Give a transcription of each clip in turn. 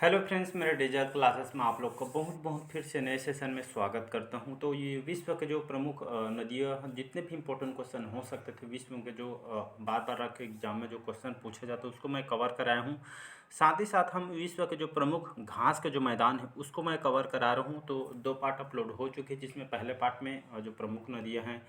Hello friends, मेरे digital classes में आप लोग को बहुत बहुत फिर से नए सेशन में स्वागत करता हूं। तो ये विश्व के जो प्रमुख नदियाँ, जितने भी इंपॉर्टेंट क्वेश्चन हो सकते थे विश्व के, जो बार बार के एग्जाम में जो क्वेश्चन पूछे जाते हैं उसको मैं कवर कराया हूं। साथ ही साथ हम विश्व के जो प्रमुख घास के जो मैदान है उसको मैं कवर करा रहा हूँ। तो 2 पार्ट अपलोड हो चुके हैं, जिसमें पहले पार्ट में जो प्रमुख नदियाँ हैं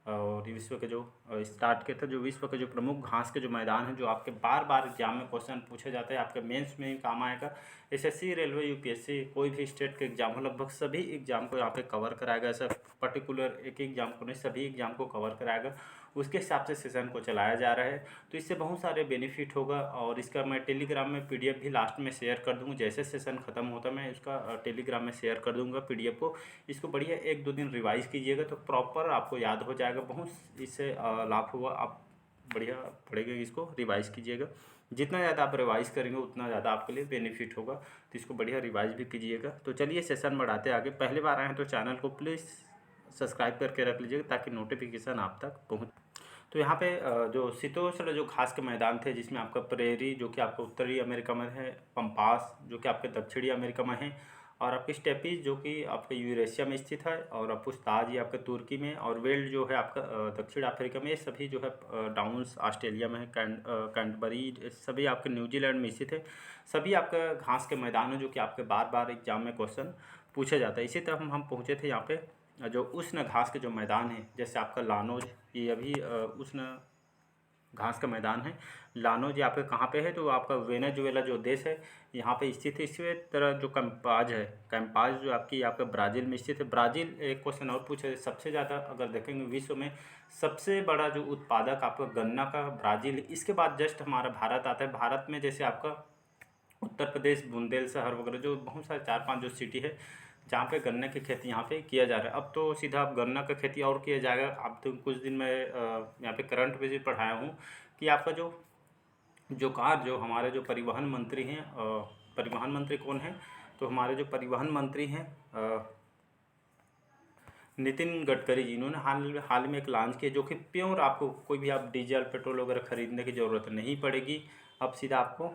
और विश्व के जो स्टार्ट के थे, जो विश्व के जो प्रमुख घास के जो मैदान हैं, जो आपके बार बार एग्जाम में क्वेश्चन पूछे जाते हैं, आपके मेंस में भी काम आएगा। एसएससी, रेलवे, यूपीएससी, कोई भी स्टेट के एग्जाम हो, लगभग सभी एग्जाम को यहाँ पे कवर कराएगा। ऐसा पर्टिकुलर एक एग्जाम को नहीं, सभी एग्जाम को कवर कराएगा। उसके हिसाब से सेशन को चलाया जा रहा है। तो इससे बहुत सारे बेनिफिट होगा। और इसका मैं टेलीग्राम में पीडीएफ भी लास्ट में शेयर कर दूँगा। जैसे सेशन ख़त्म होता मैं इसका टेलीग्राम में शेयर कर दूँगा पीडीएफ को। इसको बढ़िया 1-2 दिन रिवाइज़ कीजिएगा तो प्रॉपर आपको याद हो जाएगा। बहुत इससे लाभ हुआ। आप बढ़िया पढ़ेंगे, इसको रिवाइज़ कीजिएगा। जितना ज़्यादा आप रिवाइज़ करेंगे उतना ज़्यादा आपके लिए बेनिफिट होगा। तो इसको बढ़िया रिवाइज़ भी कीजिएगा। तो चलिए सेशन बढ़ाते आगे। पहली बार आए हैं तो चैनल को प्लीज़ सब्सक्राइब करके रख लीजिएगा ताकि नोटिफिकेशन आप तक पहुँच। तो यहाँ पे जो शीतोष्ण जो घास के मैदान थे, जिसमें आपका प्रेरी जो कि आपका उत्तरी अमेरिका में है, पंपास जो कि आपके दक्षिणी अमेरिका में है, और आपकी स्टेपीज जो कि आपके यूरेशिया में स्थित है, और अपुस्ताज ये आपके तुर्की में, और वेल्ड जो है आपका दक्षिण अफ्रीका में। ये सभी जो है डाउन्स ऑस्ट्रेलिया में है, कैंटबरी सभी आपके न्यूजीलैंड में स्थित है। सभी आपका घास के मैदान है जो कि आपके बार बार एग्जाम में क्वेश्चन पूछा जाता है। इसी तरह हम पहुँचे थे यहाँ पे जो उष्ण घास के जो मैदान है, जैसे आपका लानोज, ये अभी उष्ण घास का मैदान है। लानोज यहाँ पे कहाँ पे है, तो आपका वेनेजुएला जो देश है यहाँ पे स्थित है। इसी तरह जो कैंपाज है, कैंपाज जो आपकी आपका ब्राज़ील में स्थित है। ब्राज़ील, एक क्वेश्चन और पूछे, सबसे ज़्यादा अगर देखेंगे विश्व में सबसे बड़ा जो उत्पादक आपका गन्ना का ब्राज़ील है। इसके बाद जस्ट हमारा भारत आता है। भारत में जैसे आपका उत्तर प्रदेश, बुंदेलशहर वगैरह जो बहुत सारे 4-5 जो सिटी है जहाँ पे गन्ने की खेती यहाँ पे किया जा रहा है। अब तो सीधा अब गन्ना का खेती और किया जाएगा। अब तो कुछ दिन में यहाँ पे करंट पे भी पढ़ाया हूँ कि आपका जो जो कार जो हमारे जो परिवहन मंत्री हैं, परिवहन मंत्री कौन है, तो हमारे जो परिवहन मंत्री हैं नितिन गडकरी जी, इन्होंने हाल में एक लॉन्च किया जो कि प्योर, आपको कोई भी आप डीजल पेट्रोल वगैरह खरीदने की ज़रूरत नहीं पड़ेगी। अब सीधा आपको,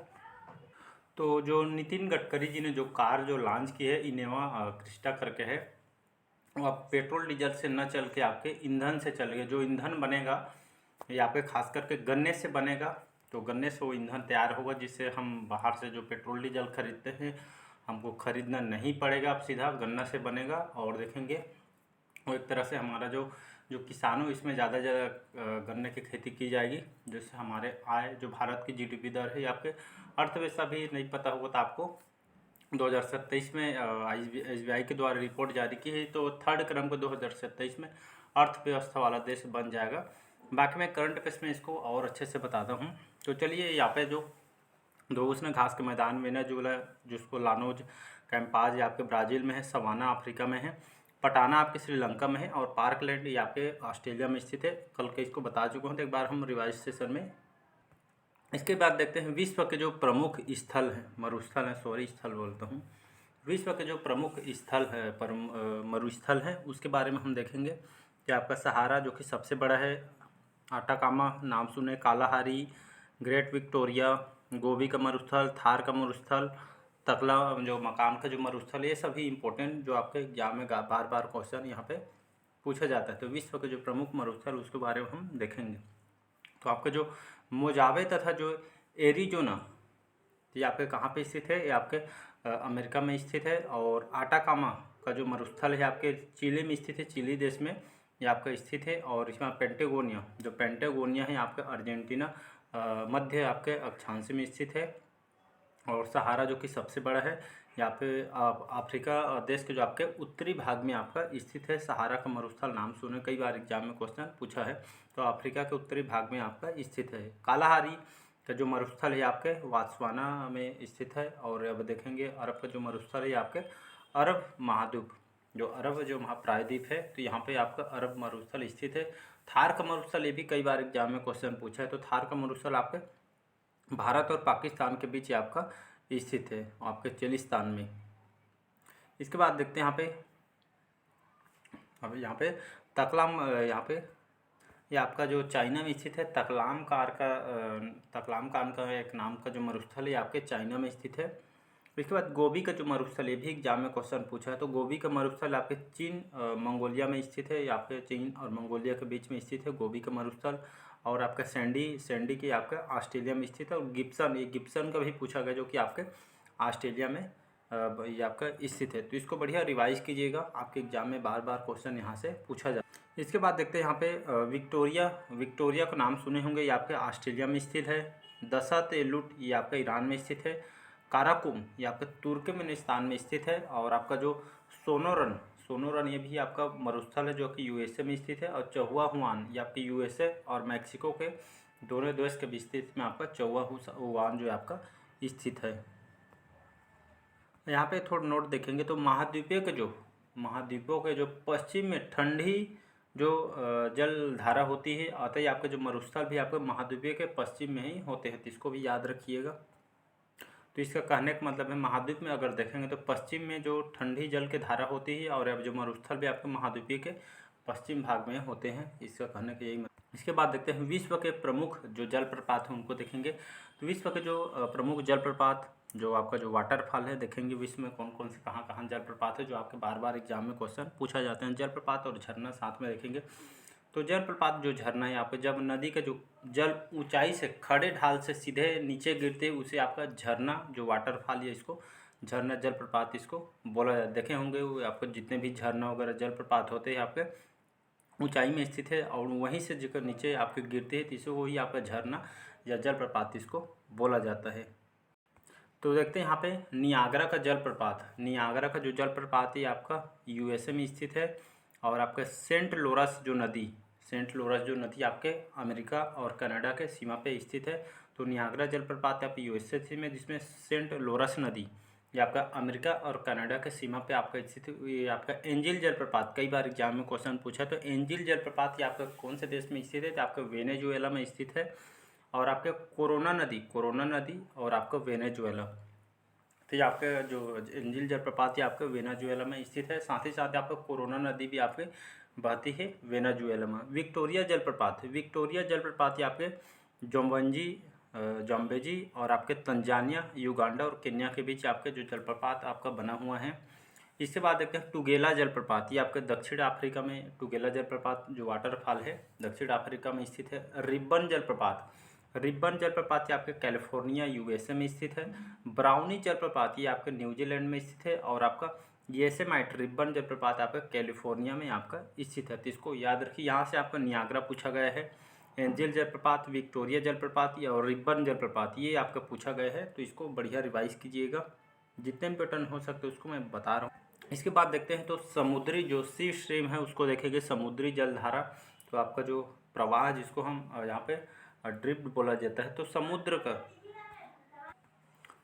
तो जो नितिन गडकरी जी ने जो कार जो लॉन्च की है, इनोवा क्रिस्टा करके है, वो आप पेट्रोल डीजल से न चल के आपके ईंधन से चलेगा। जो ईंधन बनेगा ये आपके खास करके गन्ने से बनेगा। तो गन्ने से वो ईंधन तैयार होगा, जिससे हम बाहर से जो पेट्रोल डीजल खरीदते हैं हमको खरीदना नहीं पड़ेगा। अब सीधा गन्ना से बनेगा। और देखेंगे वो एक तरह से हमारा जो जो किसानों, इसमें ज़्यादा गन्ने की खेती की जाएगी, जिससे हमारे आय, जो भारत की जीडीपी दर है, आपके अर्थव्यवस्था भी नहीं पता होगा तो आपको 2027 में एसबीआई के द्वारा रिपोर्ट जारी की है, तो थर्ड क्रम को 2027 में अर्थव्यवस्था वाला देश बन जाएगा। बाकी मैं करंट अफेयर्स में इसको और अच्छे से बताता हूँ। तो चलिए, यहाँ पे जो दो उसने घास के मैदान, वेनेजुएला जिसको लानोज, कैंपाज ये आपके ब्राज़ील में है, सवाना अफ्रीका में है, पटाना आपके श्रीलंका में है, और पार्कलैंड ये आपके ऑस्ट्रेलिया में स्थित है। कल के इसको बता चुका हूँ, तो एक बार हम रिवाइज सेशन में। इसके बाद देखते हैं विश्व के जो प्रमुख स्थल हैं, मरुस्थल हैं, सॉरी स्थल बोलता हूँ। विश्व के जो प्रमुख स्थल है, मरुस्थल हैं, उसके बारे में हम देखेंगे कि आपका सहारा जो कि सबसे बड़ा है, आटाकामा नाम सुने, कालाहारी, ग्रेट विक्टोरिया, गोबी का मरुस्थल, थार का मरुस्थल, तकला जो मकान का जो मरुस्थल, ये सभी इंपॉर्टेंट जो आपके एग्जाम में बार बार क्वेश्चन यहाँ पे पूछा जाता है। तो विश्व के जो प्रमुख मरुस्थल उसके बारे में हम देखेंगे। तो आपका जो मोजावे तथा जो एरिजोना, ये आपके कहाँ पे स्थित है, ये आपके अमेरिका में स्थित है। और आटाकामा का जो मरुस्थल है आपके चिली में स्थित है, चिली देश में ये आपका स्थित है। और इसमें पेंटागोनिया, जो पेंटागोनिया है आपके अर्जेंटीना मध्य आपके अक्षांश में स्थित है। और सहारा जो कि सबसे बड़ा है, यहाँ पे अफ्रीका देश के जो आपके उत्तरी भाग में आपका स्थित है। सहारा का मरुस्थल नाम सुने, कई बार एग्जाम में क्वेश्चन पूछा है। तो अफ्रीका के उत्तरी भाग में आपका स्थित है। कालाहारी का जो मरुस्थल है आपके वात्सवाना में स्थित है। और अब देखेंगे अरब का जो मरुस्थल है आपके अरब महाद्वीप, जो अरब जो महाप्रायद्वीप है, तो यहाँ पे आपका अरब मरुस्थल स्थित है। थार का मरुस्थल, ये भी कई बार एग्जाम में क्वेश्चन पूछा है। तो थार का मरुस्थल आपके भारत और पाकिस्तान के बीच आपका स्थित है, आपके चिलिस्तान में। इसके बाद देखते हैं यहाँ पे, अब यहाँ पे तकलाम, यहाँ पे ये आपका जो चाइना में स्थित है, तकलाम कार का एक नाम का जो मरुस्थल है आपके चाइना में स्थित है। इसके बाद गोबी का जो मरुस्थल, ये भी एग्जाम में क्वेश्चन पूछा है। तो गोबी का मरुस्थल आपके चीन मंगोलिया में स्थित है, या आपके चीन और मंगोलिया के बीच में स्थित है गोबी का मरुस्थल। और आपका सैंडी की आपका ऑस्ट्रेलिया में स्थित है। और गिब्सन, ये गिब्सन का भी पूछा गया, जो कि आपके ऑस्ट्रेलिया में ये आपका स्थित है। तो इसको बढ़िया रिवाइज कीजिएगा, आपके एग्जाम में बार बार क्वेश्चन यहाँ से पूछा जाए। इसके बाद देखते हैं यहाँ पे विक्टोरिया का नाम सुने होंगे, ये आपके ऑस्ट्रेलिया में स्थित है। दशत ए लुट, ये आपका ईरान में स्थित है। काराकुम, ये आपका तुर्कमेनिस्तान में स्थित है। और आपका जो सोनोरन ये भी आपका मरुस्थल है, जो कि यूएसए में स्थित है। और चहुआहुआन, ये आपके यूएसए और मैक्सिको के दोनों देश के विस्तृत में आपका चहुआहुआन जो है आपका स्थित है। यहाँ पे थोड़ा नोट देखेंगे तो महाद्वीपों के जो पश्चिम में ठंडी जो जल धारा होती है, अतः ही आपके जो मरुस्थल भी आपके महाद्वीपीय के पश्चिम में ही होते हैं। तो इसको भी याद रखिएगा। तो इसका कहने का मतलब है, महाद्वीप में अगर देखेंगे तो पश्चिम में जो ठंडी जल की धारा होती है, और अब जो मरुस्थल भी आपके महाद्वीपीय के पश्चिम भाग में होते हैं। इसका कहने का यही मतलब। इसके बाद देखते हैं विश्व के प्रमुख जो जलप्रपात हैं उनको देखेंगे। तो विश्व के जो प्रमुख जलप्रपात, जो आपका जो वाटरफॉल है, देखेंगे विश्व में कौन कौन से कहाँ जलप्रपात है, जो आपके बार बार एग्जाम में क्वेश्चन पूछा जाते हैं। जलप्रपात और झरना साथ में देखेंगे। तो जलप्रपात जो झरना है, आपका जब नदी का जो जल ऊंचाई से खड़े ढाल से सीधे नीचे गिरते उसे आपका झरना जो वाटरफॉल है, इसको झरना जलप्रपात इसको बोला जाता है। देखे होंगे वो आपको जितने भी झरना वगैरह जलप्रपात होते हैं आपके ऊंचाई में स्थित है, और वहीं से जो नीचे आपके गिरते हैं, तो इसे वही आपका झरना या जलप्रपात इसको बोला जाता है। तो देखते हैं यहाँ पे नियाग्रा का जो जलप्रपात है आपका यूएसए में स्थित है। और आपका सेंट लोरस जो नदी आपके अमेरिका और कनाडा के सीमा पे स्थित है। तो नियाग्रा जलप्रपात आपके यूएसए में, जिसमें सेंट लोरस नदी ये आपका अमेरिका और कनाडा के सीमा पे आपका स्थित। ये आपका एंजिल जलप्रपात, कई बार एग्जाम में क्वेश्चन पूछा। तो एंजिल जलप्रपात ये आपका कौन से देश में स्थित है, तो आपका वेनेजुएला में स्थित है। और आपके कोरोना नदी और आपका वेनेजुएला, तो ये आपके जो एंजिल जलप्रपात ये आपके वेनेजुएला में स्थित है। साथ ही साथ आपका कोरोना नदी भी आपके बहती है वेनेजुएला में। विक्टोरिया जलप्रपात ये आपके जम्बेजी और आपके तंजानिया, युगांडा और केन्या के बीच आपके जो जलप्रपात आपका बना हुआ है। इसके बाद देखते हैं टुगेला जलप्रपात, ये आपके दक्षिण अफ्रीका में टुगेला जलप्रपात जो वाटरफॉल है दक्षिण अफ्रीका में स्थित है। रिबन जलप्रपात ये आपके कैलिफोर्निया यूएसए में स्थित है। ब्राउनी जलप्रपात ये आपके न्यूजीलैंड में स्थित है। और आपका येसेमाइट रिबन जलप्रपात आपका कैलिफोर्निया में आपका स्थित है। तो इसको याद रखिए, यहाँ से आपका नियाग्रा पूछा गया है, एंजिल जलप्रपात, विक्टोरिया जलप्रपात और रिबन जलप्रपात ये आपका पूछा गया है। तो इसको बढ़िया रिवाइज कीजिएगा, जितने भी पैटर्न हो सकते उसको मैं बता रहा हूँ। इसके बाद देखते हैं तो समुद्री जो सी स्ट्रीम है उसको देखेंगे, समुद्री जलधारा। तो आपका जो प्रवाह जिसको हम यहाँ पे ड्रिफ्ट बोला जाता है, तो समुद्र का,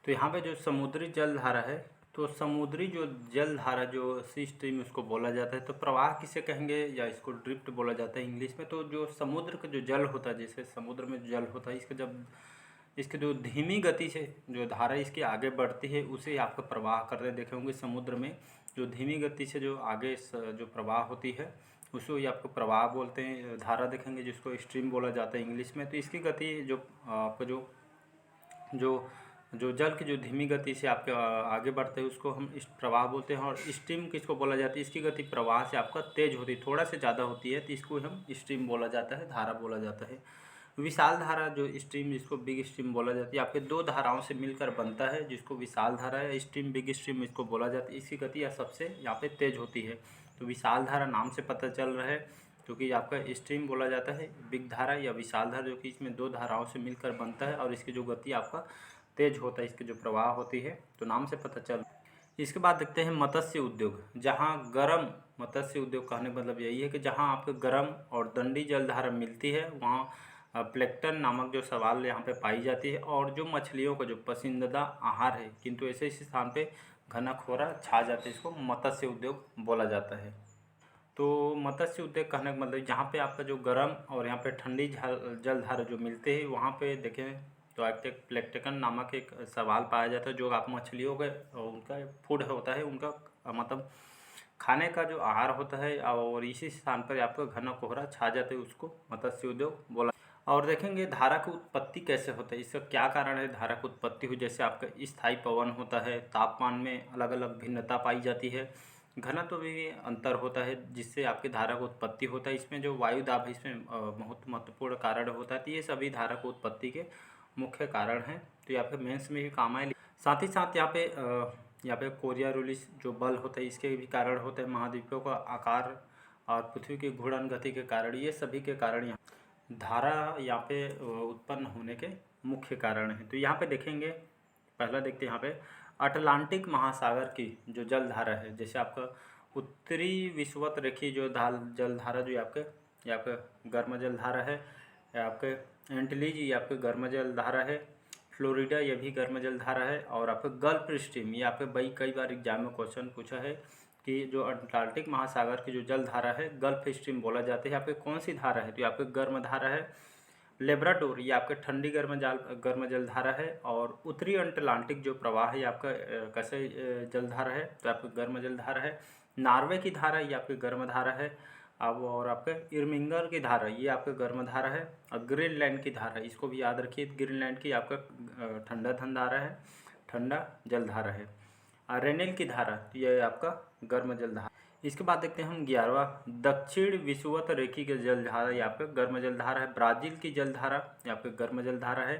तो यहाँ पे जो समुद्री जलधारा है, तो समुद्री जो जलधारा जो सी स्ट्रीम उसको बोला जाता है। तो प्रवाह किसे कहेंगे, या इसको ड्रिफ्ट बोला जाता है इंग्लिश में। तो जो समुद्र का जो जल होता है, जैसे समुद्र में जो जल होता है, इसका जब इसके जो धीमी गति से जो धारा इसके आगे बढ़ती है उसे आपका प्रवाह करते देखे होंगे। समुद्र में जो धीमी गति से जो आगे जो प्रवाह होती है उसको ये आपको प्रवाह बोलते हैं। धारा देखेंगे जिसको स्ट्रीम बोला जाता है इंग्लिश में। तो इसकी गति जो आपका जो जल की जो धीमी गति से आपके आगे बढ़ते हैं उसको हम प्रवाह बोलते हैं। और स्ट्रीम किसको बोला जाता है, इसकी गति प्रवाह से आपका तेज होती है, थोड़ा से ज़्यादा होती है, तो इसको हम स्ट्रीम बोला जाता है, धारा बोला जाता है। विशाल धारा जो स्ट्रीम जिसको बिग स्ट्रीम बोला जाती है, आपके दो धाराओं से मिलकर बनता है, जिसको विशाल धारा या स्ट्रीम बिग स्ट्रीम इसको बोला जाता है। इसकी गति सबसे यहाँ पे तेज होती है। तो विशाल धारा नाम से पता चल रहा है, क्योंकि आपका स्ट्रीम बोला जाता है बिग धारा या विशाल धारा, जो कि इसमें दो धाराओं से मिलकर बनता है और इसकी जो गति आपका तेज होता है, इसकी जो प्रवाह होती है, तो नाम से पता चल। इसके बाद देखते हैं मत्स्य उद्योग, जहाँ गर्म मत्स्य उद्योग कहने का मतलब यही है कि जहाँ आपको गर्म और दंडी जलधारा मिलती है वहाँ प्लेक्टन नामक जो सवाल यहाँ पे पाई जाती है। और जो मछलियों का जो पसंदीदा आहार है, किंतु ऐसे स्थान पे घना खोरा छा जाता है, इसको मत्स्य उद्योग बोला जाता है। तो मत्स्य उद्योग कहने का मतलब जहाँ पे आपका जो गर्म और यहाँ पे ठंडी जलधारा जो मिलते हैं वहाँ पे देखें तो प्लेक्टेकन नामक एक सवाल पाया जाता है, जो आप मछलियों का उनका फूड होता है, उनका मतलब खाने का जो आहार होता है, और इसी स्थान पर आपका घना कोहरा छा जाता है, उसको मत्स्य उद्योग बोला। और देखेंगे धारा की उत्पत्ति कैसे होता है, इसका क्या कारण है धारा की उत्पत्ति हुई। जैसे आपका स्थायी पवन होता है, तापमान में अलग अलग भिन्नता पाई जाती है, घनत्व में भी अंतर होता है, जिससे आपकी धारा की उत्पत्ति होता है। इसमें जो वायु दाब है इसमें बहुत महत्वपूर्ण कारण होता है। तो ये सभी धारा की उत्पत्ति के मुख्य कारण हैं। तो यहाँ पे मेंस में भी काम आए। साथ ही साथ यहाँ पे कोरियोलिस जो बल होता है इसके भी कारण होते हैं। महाद्वीपों का आकार और पृथ्वी की घूर्णन गति के कारण, ये सभी के कारण यहाँ धारा यहाँ पे उत्पन्न होने के मुख्य कारण हैं। तो यहाँ पे देखेंगे, पहला देखते हैं यहाँ पे अटलांटिक महासागर की जो जलधारा है। जैसे आपका उत्तरी विषुवत रेखीय जो जलधारा जो आपके गर्म जलधारा है, आपके एंटिलीज ये आपके गर्म जलधारा है, फ्लोरिडा ये भी गर्म जलधारा है, और आपके गल्फ स्ट्रीम ये आपके कई बार एग्जाम में क्वेश्चन पूछा है कि जो अटलांटिक महासागर की जो जलधारा है गल्फ स्ट्रीम बोला जाता है। आपके कौन सी धारा है, तो आपके गर्म धारा है। लेब्राडोर ये आपके ठंडी गर्म जलधारा है। और उत्तरी अटलांटिक जो प्रवाह है आपका कैसे जलधारा है, तो आपके गर्म जलधारा है। नॉर्वे की धारा ये आपकी गर्म धारा है। अब और आपके इर्मिंगर की धारा ये आपका गर्म धारा है। और ग्रीनलैंड की धारा, इसको भी याद रखिए, ग्रीनलैंड की आपका ठंडा धारा है, ठंडा जलधारा है। और रेनेल की धारा ये आपका गर्म जलधारा। इसके बाद देखते हैं हम 11वां दक्षिण विषुवत रेखी के जलधारा, यहाँ पे गर्म जलधारा है। ब्राज़ील की जलधारा यहाँ पे गर्म जलधारा है।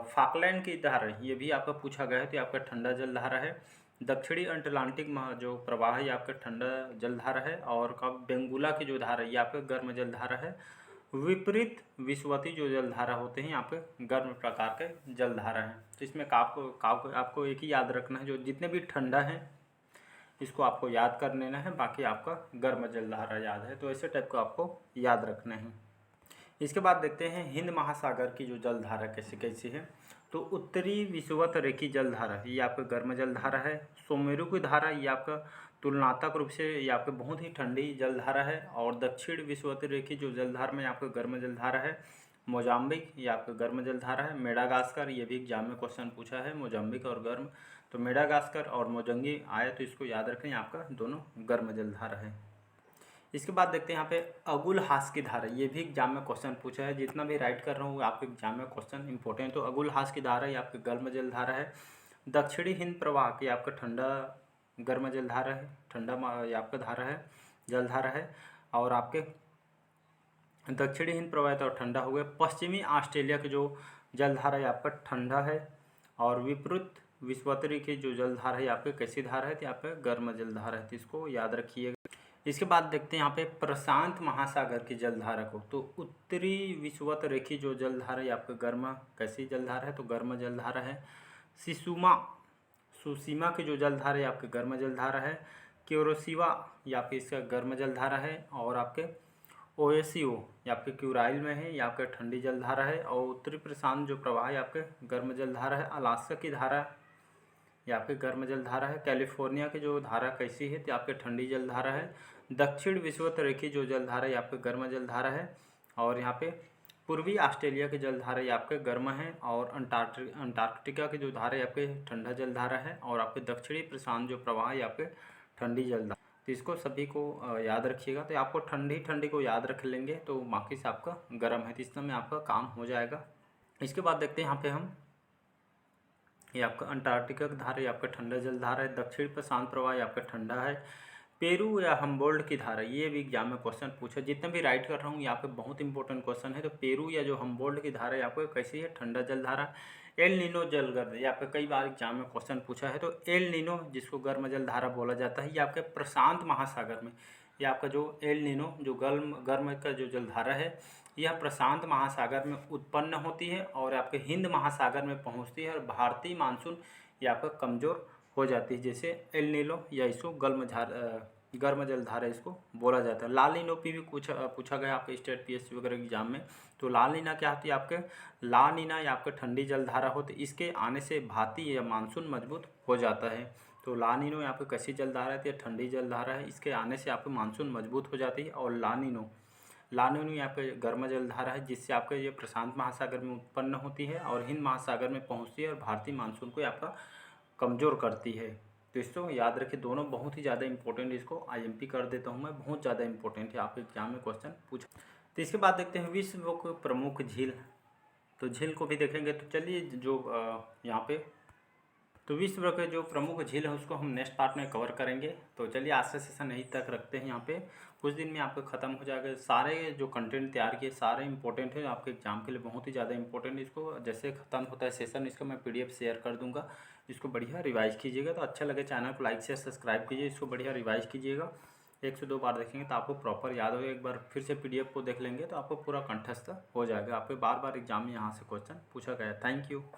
फाकलैंड की धारा ये भी आपका पूछा गया है, तो आपका ठंडा जलधारा है। दक्षिणी अटलांटिक जो प्रवाह है आपका ठंडा जलधारा है। और कब बेंगुला की जो धारा है ये आपका गर्म जलधारा है। विपरीत विषुवती जो जलधारा होते हैं यहाँ पे गर्म प्रकार के जलधारा हैं। तो इसमें आपको एक ही याद रखना है, जो जितने भी ठंडा है इसको आपको याद कर लेना है, बाकी आपका गर्म जलधारा याद है। तो ऐसे टाइप को आपको याद रखना है। इसके बाद देखते हैं हिंद महासागर की जो जलधारा कैसी है। तो उत्तरी विषुवत रेखी जलधारा ये आपका गर्म जलधारा है। सुमेरु की धारा ये आपका तुलनात्मक रूप से ये आपके बहुत ही ठंडी जलधारा है। और दक्षिण विषुवत रेखी जो जलधारा में आपका गर्म जलधारा है। मोजाम्बिक ये आपका गर्म जलधारा है। मेडागास्कर ये भी एग्जाम में क्वेश्चन पूछा है, मोजाम्बिक और गर्म। तो मेडागास्कर और मोजंगी आए तो इसको याद रखें, आपका दोनों गर्म जलधारा है। इसके बाद देखते हैं यहाँ पे अगुल हास की धारा, ये भी एग्जाम में क्वेश्चन पूछा है। जितना भी राइट कर रहा हूँ आपके एग्जाम में क्वेश्चन इंपॉर्टेंट। तो अगुल हास की धारा ये आपके गर्म जलधारा है। दक्षिणी हिंद प्रवाह की आपका ठंडा गर्म जलधारा है, ठंडा ये आपका धारा है, जलधारा है। और आपके दक्षिणी हिंद प्रवाह तो ठंडा हो गया। पश्चिमी ऑस्ट्रेलिया की जो जलधारा है आपका ठंडा है। और विपरीत विषुवत की जो जलधारा है आपके कैसी धारा है, तो यहाँ पे गर्म जलधारा है, तो इसको याद रखिएगा। इसके बाद देखते हैं यहाँ पे प्रशांत महासागर की जलधारा को। तो उत्तरी विषुवत रेखी जो जलधारा है आपका गर्म कैसी जलधारा है, तो गर्म जलधारा है। सुसीमा की जो जलधारा है आपके गर्म जलधारा है। क्यूरोसिवा ये आपके इसका गर्म जलधारा है। और आपके ओएसियो ये आपके क्यूराइल में है, ये आपका ठंडी जलधारा है। और उत्तरी प्रशांत जो प्रवाह है आपके गर्म जलधारा है। अलास्का की धारा ये आपके गर्म जलधारा है। कैलिफोर्निया की जो धारा कैसी है, तो आपके ठंडी जलधारा है। दक्षिण विषुवत रेखी जो जलधारा है आपके गर्म जलधारा है। और यहाँ पे पूर्वी ऑस्ट्रेलिया की जलधारा ये आपके गर्म है। और अंटार्कटिका की जो धारा है आपके ठंडा जलधारा है। और आपके दक्षिणी प्रशांत जो प्रवाह है आपके ठंडी जलधारा। तो इसको सभी को याद रखिएगा। तो आपको ठंडी को याद रख लेंगे तो बाकी से आपका गर्म है, तो इस समय आपका काम हो जाएगा। इसके बाद देखते हैं यहाँ पे हम, ये आपका अंटार्कटिका की धारा ये आपका ठंडा जलधारा है। दक्षिण प्रशांत प्रवाह ये आपका ठंडा है। पेरू या हम्बोल्ट की धारा ये भी एग्जाम में क्वेश्चन पूछा, जितना भी राइट कर रहा हूँ यहाँ पे बहुत इंपॉर्टेंट क्वेश्चन है। तो पेरू या जो हम्बोल्ट की धारा है आपको कैसी है, ठंडा जलधारा। एल नीनो जलगर्द ये आपके कई बार एग्जाम में क्वेश्चन पूछा है। तो एल नीनो जिसको गर्म जलधारा बोला जाता है, ये आपके प्रशांत महासागर में, ये आपका जो एल नीनो जो गर्म का जो जलधारा है यह प्रशांत महासागर में उत्पन्न होती है और आपके हिंद महासागर में पहुंचती है। और भारतीय मानसून ये आपका कमज़ोर हो जाती है, जैसे एल नीनो या इसको गर्म जलधारा इसको बोला जाता है। लाल नीनो भी पूछा गया आपके स्टेट पीएससी वगैरह एग्जाम में। तो लाल नीना क्या होती है, आपके ला नीना या आपके ठंडी जलधारा होती है। इसके आने से भारतीय या मानसून मजबूत हो जाता है। तो ला नीनो यहाँ पे कैसी जलधारा है, तो ठंडी जलधारा है, इसके आने से आपके मानसून मजबूत हो जाती है। और ला नीनो यहाँ पे गर्म जलधारा है, जिससे आपके ये प्रशांत महासागर में उत्पन्न होती है और हिंद महासागर में पहुंचती है और भारतीय मानसून को आपका कमज़ोर करती है। तो इसको याद रखिए, दोनों बहुत ही ज़्यादा इंपॉर्टेंट, इसको आईएमपी कर देता हूँ मैं, बहुत ज़्यादा इंपॉर्टेंट है, आपके एग्जाम में क्वेश्चन पूछ। तो इसके बाद देखते हैं विश्व के प्रमुख झील। तो झील को भी देखेंगे। तो चलिए जो यहाँ पे तो विश्व के जो प्रमुख झील है उसको हम नेक्स्ट पार्ट में कवर करेंगे। तो चलिए आज का सेशन यहीं तक रखते हैं। यहाँ पे कुछ दिन में आपका ख़त्म हो जाएगा। सारे जो कंटेंट तैयार किए सारे इंपॉर्टेंट है, आपके एग्जाम के लिए बहुत ही ज़्यादा इंपॉर्टेंट है। इसको जैसे ख़त्म होता है सेशन इसका मैं PDF शेयर कर दूँगा। इसको बढ़िया रिवाइज कीजिएगा। तो अच्छा लगे चैनल को लाइक शेयर सब्सक्राइब कीजिए। इसको बढ़िया रिवाइज कीजिएगा। 1 से 2 बार देखेंगे तो आपको प्रॉपर याद होगा। एक बार फिर से PDF को देख लेंगे तो आपको पूरा कंठस्थ हो जाएगा। आपके बार बार एग्जाम में यहाँ से क्वेश्चन पूछा गया। Thank you.